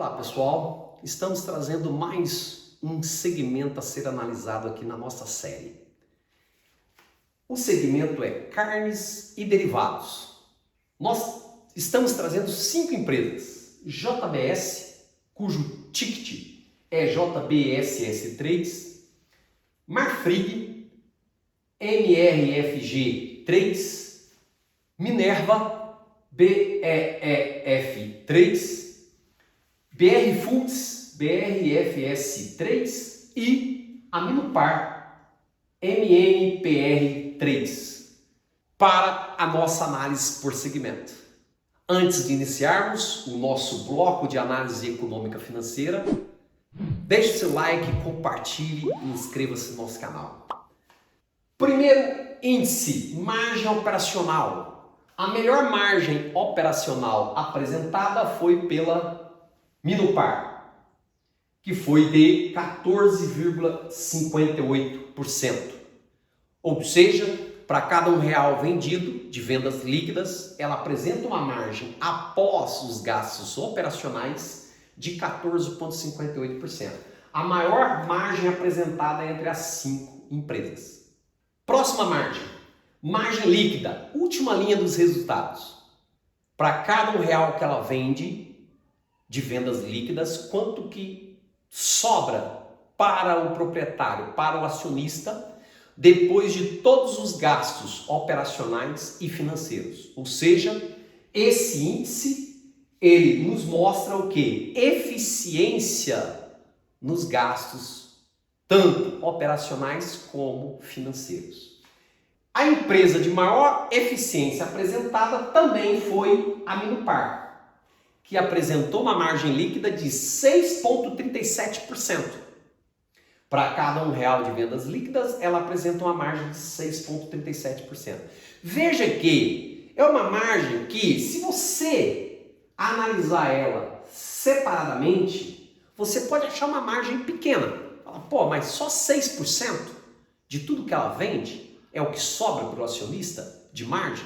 Olá pessoal, estamos trazendo mais um segmento a ser analisado aqui na nossa série. O segmento é carnes e derivados. Nós estamos trazendo 5 empresas: JBS, cujo ticket é JBSS3, Marfrig, MRFG3, Minerva, BEEF3, BR Foods, BRFS3 e Aminopar, MNPR3, para a nossa análise por segmento. Antes de iniciarmos o nosso bloco de análise econômica financeira, deixe seu like, compartilhe e inscreva-se no nosso canal. Primeiro índice, margem operacional. A melhor margem operacional apresentada foi pela Minopar, que foi de 14,58%. Ou seja, para cada R$1 vendido de vendas líquidas, ela apresenta uma margem após os gastos operacionais de 14,58%. A maior margem apresentada entre as 5 empresas. Próxima margem, margem líquida, última linha dos resultados. Para cada R$1 que ela vende de vendas líquidas, quanto que sobra para o proprietário, para o acionista, depois de todos os gastos operacionais e financeiros. Ou seja, esse índice, ele nos mostra o quê? Eficiência nos gastos, tanto operacionais como financeiros. A empresa de maior eficiência apresentada também foi a Minopar, que apresentou uma margem líquida de 6,37%. Para cada R$1 de vendas líquidas, ela apresenta uma margem de 6,37%. Veja que é uma margem que, se você analisar ela separadamente, você pode achar uma margem pequena. Fala, pô, mas só 6% de tudo que ela vende é o que sobra para o acionista de margem?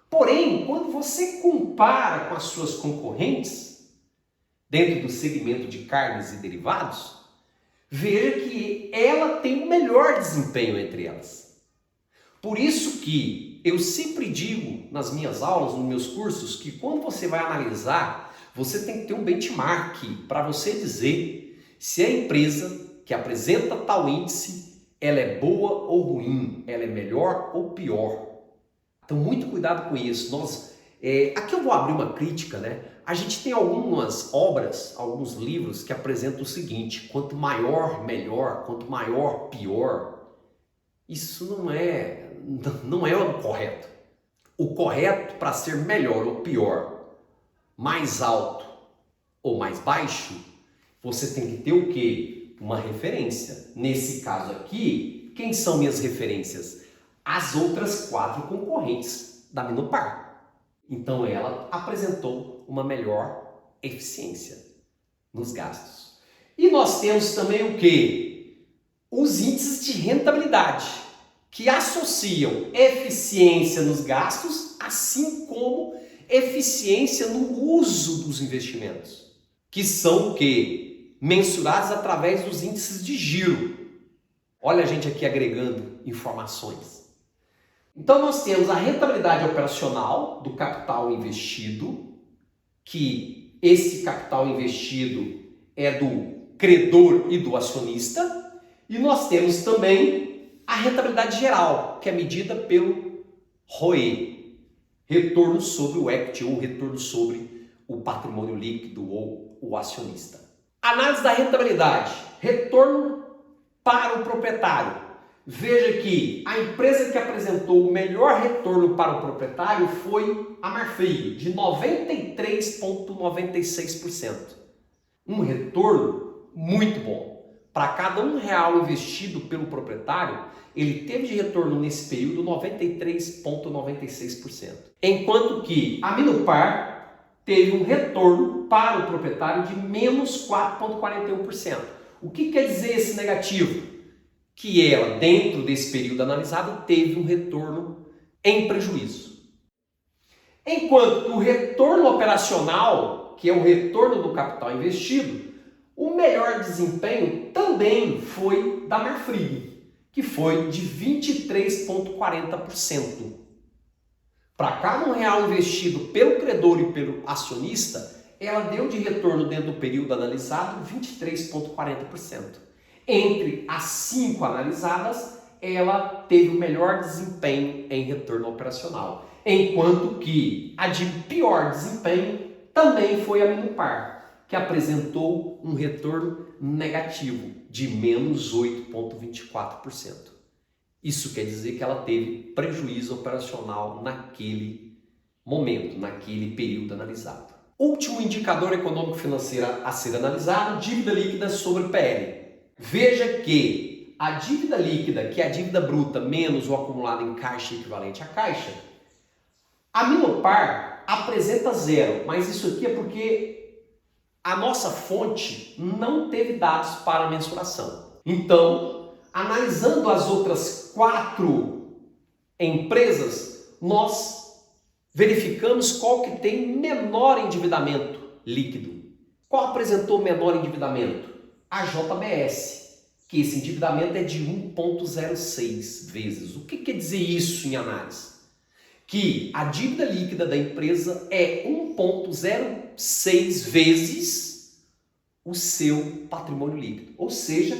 Porém, quando você compara com as suas concorrentes, dentro do segmento de carnes e derivados, veja que ela tem o melhor desempenho entre elas. Por isso que eu sempre digo nas minhas aulas, nos meus cursos, que quando você vai analisar, você tem que ter um benchmark para você dizer se a empresa que apresenta tal índice, ela é boa ou ruim, ela é melhor ou pior. Então, muito cuidado com isso. Aqui eu vou abrir uma crítica, né? A gente tem algumas obras, alguns livros que apresentam o seguinte: quanto maior, melhor, quanto maior, pior. Isso não é o correto. O correto para ser melhor ou pior, mais alto ou mais baixo, você tem que ter o quê? Uma referência. Nesse caso aqui, quem são minhas referências? As outras 4 concorrentes da Minopar. Então ela apresentou uma melhor eficiência nos gastos. E nós temos também o quê? Os índices de rentabilidade, que associam eficiência nos gastos, assim como eficiência no uso dos investimentos, que são o quê? Mensurados através dos índices de giro. Olha a gente aqui agregando informações. Então nós temos a rentabilidade operacional do capital investido, que esse capital investido é do credor e do acionista, e nós temos também a rentabilidade geral, que é medida pelo ROE, retorno sobre o equity ou retorno sobre o patrimônio líquido ou o acionista. Análise da rentabilidade, retorno para o proprietário. Veja que a empresa que apresentou o melhor retorno para o proprietário foi a Marfrig, de 93,96%. Um retorno muito bom. Para cada R$1 investido pelo proprietário, ele teve de retorno nesse período 93,96%. Enquanto que a Minopar teve um retorno para o proprietário de menos 4,41%. O que quer dizer esse negativo? Que ela, dentro desse período analisado, teve um retorno em prejuízo. Enquanto que o retorno operacional, que é o retorno do capital investido, o melhor desempenho também foi da Marfrig, que foi de 23,40%. Para cada R$ investido pelo credor e pelo acionista, ela deu de retorno dentro do período analisado 23,40%. Entre as 5 analisadas, ela teve o melhor desempenho em retorno operacional, enquanto que a de pior desempenho também foi a Minupar, que apresentou um retorno negativo de menos 8,24%. Isso quer dizer que ela teve prejuízo operacional naquele momento, naquele período analisado. Último indicador econômico-financeiro a ser analisado, dívida líquida sobre PL. Veja que a dívida líquida, que é a dívida bruta menos o acumulado em caixa equivalente à caixa, a Minopar apresenta 0, mas isso aqui é porque a nossa fonte não teve dados para mensuração. Então, analisando as outras 4 empresas, nós verificamos qual que tem menor endividamento líquido. Qual apresentou menor endividamento? A JBS, que esse endividamento é de 1,06 vezes. O que quer dizer isso em análise? Que a dívida líquida da empresa é 1,06 vezes o seu patrimônio líquido. Ou seja,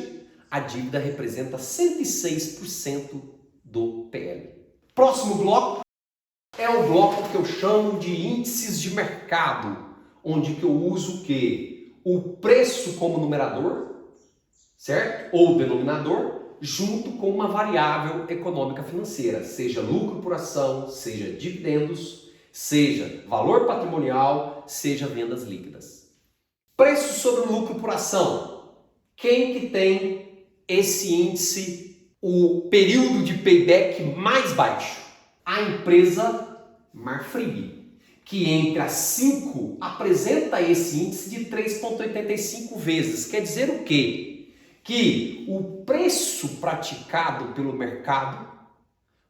a dívida representa 106% do PL. Próximo bloco é o bloco que eu chamo de índices de mercado, onde que eu uso o quê? O preço como numerador, certo? Ou denominador, junto com uma variável econômica financeira, seja lucro por ação, seja dividendos, seja valor patrimonial, seja vendas líquidas. Preço sobre lucro por ação. Quem que tem esse índice, o período de payback mais baixo? A empresa Marfrig, que entre as 5 apresenta esse índice de 3,85 vezes. Quer dizer o quê? Que o preço praticado pelo mercado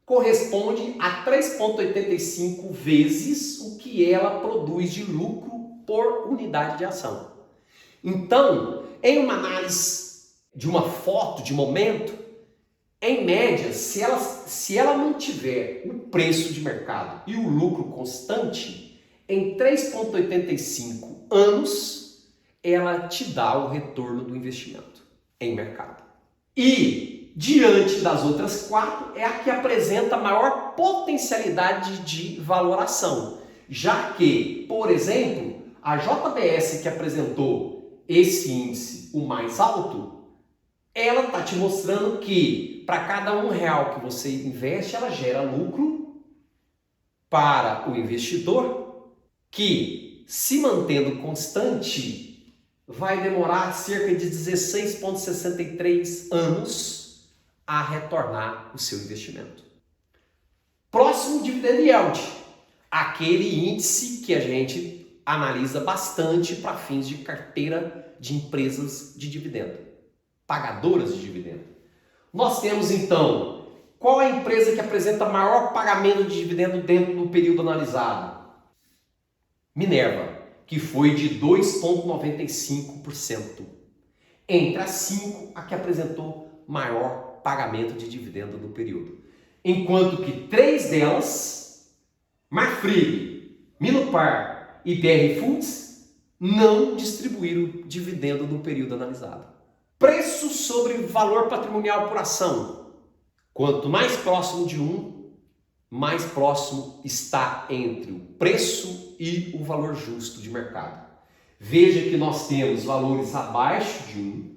corresponde a 3,85 vezes o que ela produz de lucro por unidade de ação. Então, em uma análise de uma foto, de momento, em média, se ela mantiver o preço de mercado e o lucro constante, em 3,85 anos, ela te dá o retorno do investimento em mercado. E, diante das outras 4, é a que apresenta maior potencialidade de valoração, já que, por exemplo, a JBS, que apresentou esse índice, o mais alto, ela está te mostrando que para cada R$ que você investe, ela gera lucro para o investidor, que, se mantendo constante, vai demorar cerca de 16,63 anos a retornar o seu investimento. Próximo, dividend yield, aquele índice que a gente analisa bastante para fins de carteira de empresas de dividendo, pagadoras de dividendo. Nós temos então, qual é a empresa que apresenta maior pagamento de dividendo dentro do período analisado? Minerva, que foi de 2,95%. Entre as 5, a que apresentou maior pagamento de dividendo no período. Enquanto que 3 delas, Marfrig, Minopar e BR Foods, não distribuíram dividendo no período analisado. Preço sobre valor patrimonial por ação. Quanto mais próximo de mais próximo está entre o preço e o valor justo de mercado. Veja que nós temos valores abaixo de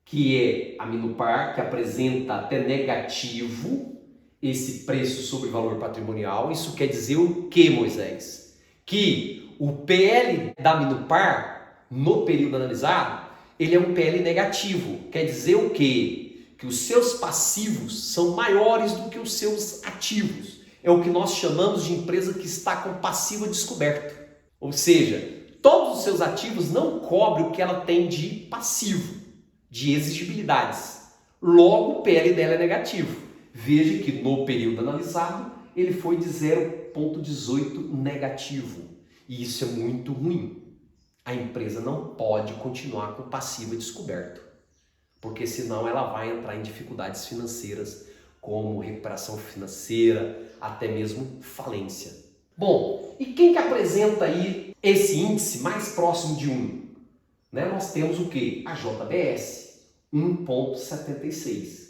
que é a Minopar, que apresenta até negativo esse preço sobre valor patrimonial. Isso quer dizer o que, Moisés? Que o PL da Minopar, no período analisado, ele é um PL negativo. Quer dizer o quê? Que os seus passivos são maiores do que os seus ativos. É o que nós chamamos de empresa que está com passivo descoberto. Ou seja, todos os seus ativos não cobrem o que ela tem de passivo, de exigibilidades. Logo, o PL dela é negativo. Veja que no período analisado, ele foi de 0,18 negativo. E isso é muito ruim. a empresa não pode continuar com passivo descoberto, porque senão ela vai entrar em dificuldades financeiras, como recuperação financeira, até mesmo falência. Bom, e quem que apresenta aí esse índice mais próximo de 1? Nós temos o quê? A JBS, 1,76.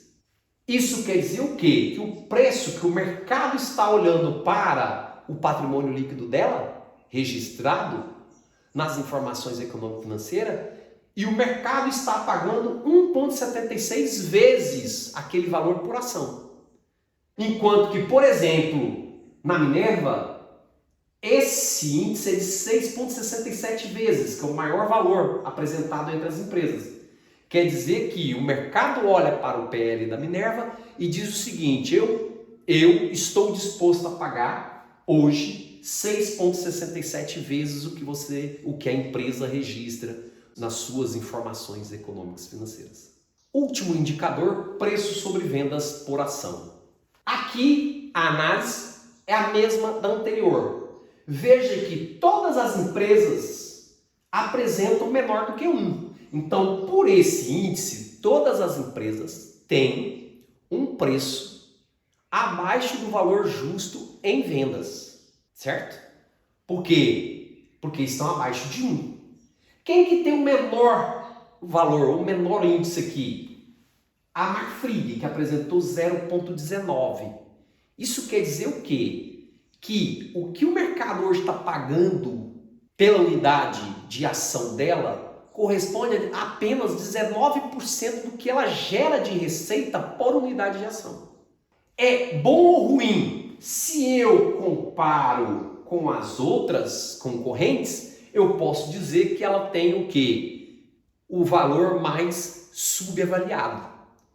Isso quer dizer o quê? Que o preço que o mercado está olhando para o patrimônio líquido dela, registrado nas informações econômico-financeiras, e o mercado está pagando 1,76 vezes aquele valor por ação. Enquanto que, por exemplo, na Minerva, esse índice é de 6,67 vezes, que é o maior valor apresentado entre as empresas. Quer dizer que o mercado olha para o PL da Minerva e diz o seguinte: eu estou disposto a pagar hoje 6,67 vezes o que a empresa registra nas suas informações econômicas financeiras. Último indicador, preço sobre vendas por ação. Aqui a análise é a mesma da anterior. Veja que todas as empresas apresentam menor do que 1. Então, por esse índice, todas as empresas têm um preço abaixo do valor justo em vendas, certo? Por quê? Porque estão abaixo de 1. Quem que tem o menor valor, o menor índice aqui? A Marfrig, que apresentou 0,19. Isso quer dizer o quê? Que o que o mercado hoje está pagando pela unidade de ação dela corresponde a apenas 19% do que ela gera de receita por unidade de ação. É bom ou ruim? Se eu comparo com as outras concorrentes, eu posso dizer que ela tem o quê? O valor mais subavaliado.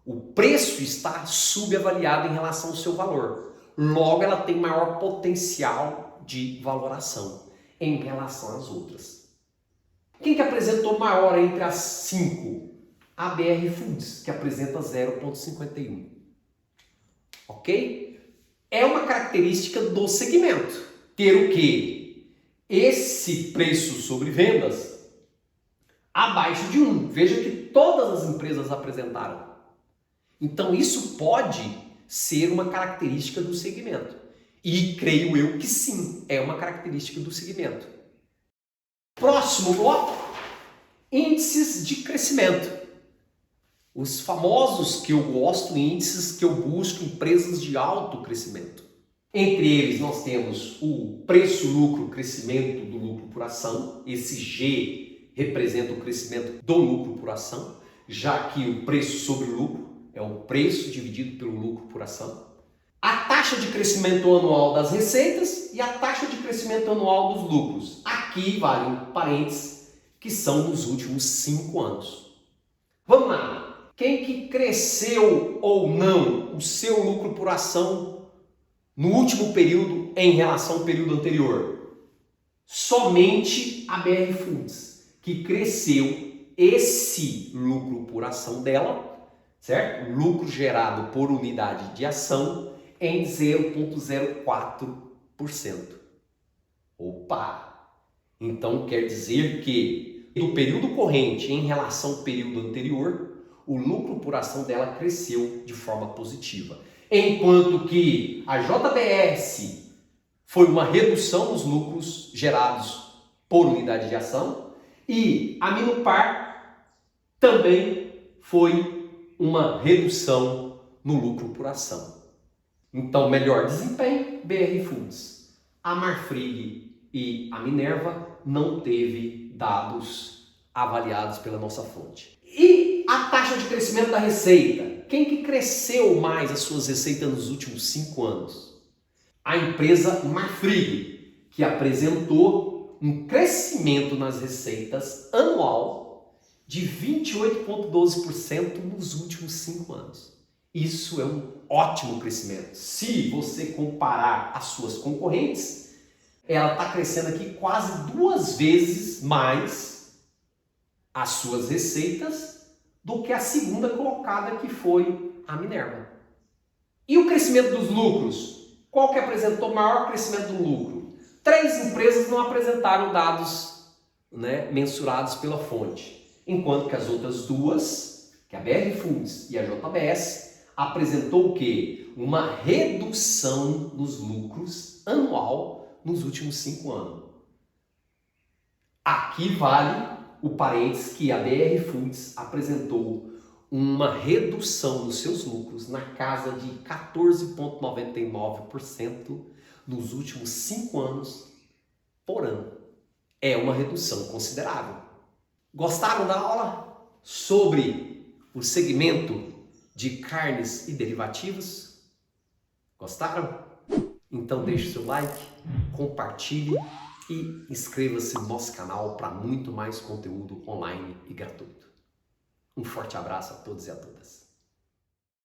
O preço está subavaliado em relação ao seu valor. Logo, ela tem maior potencial de valoração em relação às outras. Quem que apresentou maior entre as 5? A BR Foods, que apresenta 0,51. Ok? É uma característica do segmento. Ter o quê? Esse preço sobre vendas abaixo de 1. Veja que todas as empresas apresentaram. Então, isso pode ser uma característica do segmento. E creio eu que sim, é uma característica do segmento. Próximo bloco, índices de crescimento. Os famosos que eu gosto, índices que eu busco, empresas de alto crescimento. Entre eles nós temos o preço-lucro, crescimento do lucro por ação. Esse G representa o crescimento do lucro por ação, já que o preço sobre lucro é o preço dividido pelo lucro por ação. A taxa de crescimento anual das receitas e a taxa de crescimento anual dos lucros. Aqui vale um parênteses, que são nos últimos 5 anos. Vamos lá. Quem que cresceu ou não o seu lucro por ação no último período em relação ao período anterior? Somente a BR Foods, que cresceu esse lucro por ação dela, certo? Lucro gerado por unidade de ação em 0,04%. Opa! Então quer dizer que no período corrente em relação ao período anterior, o lucro por ação dela cresceu de forma positiva. Enquanto que a JBS foi uma redução nos lucros gerados por unidade de ação e a Minupar também foi uma redução no lucro por ação. Então, melhor desempenho, BR Foods. A Marfrig e a Minerva não teve dados avaliados pela nossa fonte. E a taxa de crescimento da receita? Quem que cresceu mais as suas receitas nos últimos 5 anos? A empresa Marfrig, que apresentou um crescimento nas receitas anual de 28,12% nos últimos 5 anos. Isso é um ótimo crescimento. Se você comparar as suas concorrentes, ela está crescendo aqui quase 2 vezes mais as suas receitas do que a segunda colocada, que foi a Minerva. E o crescimento dos lucros? Qual que apresentou maior crescimento do lucro? 3 empresas não apresentaram dados né, mensurados pela fonte. Enquanto que as outras duas, que a BR Foods e a JBS, apresentou o quê? Uma redução nos lucros anual nos últimos 5 anos. Aqui vale o parênteses que a BR Foods apresentou uma redução nos seus lucros na casa de 14,99% nos últimos 5 anos por ano. É uma redução considerável. Gostaram da aula sobre o segmento de carnes e derivativos? Gostaram? Então deixe seu like, compartilhe e inscreva-se no nosso canal para muito mais conteúdo online e gratuito. Um forte abraço a todos e a todas.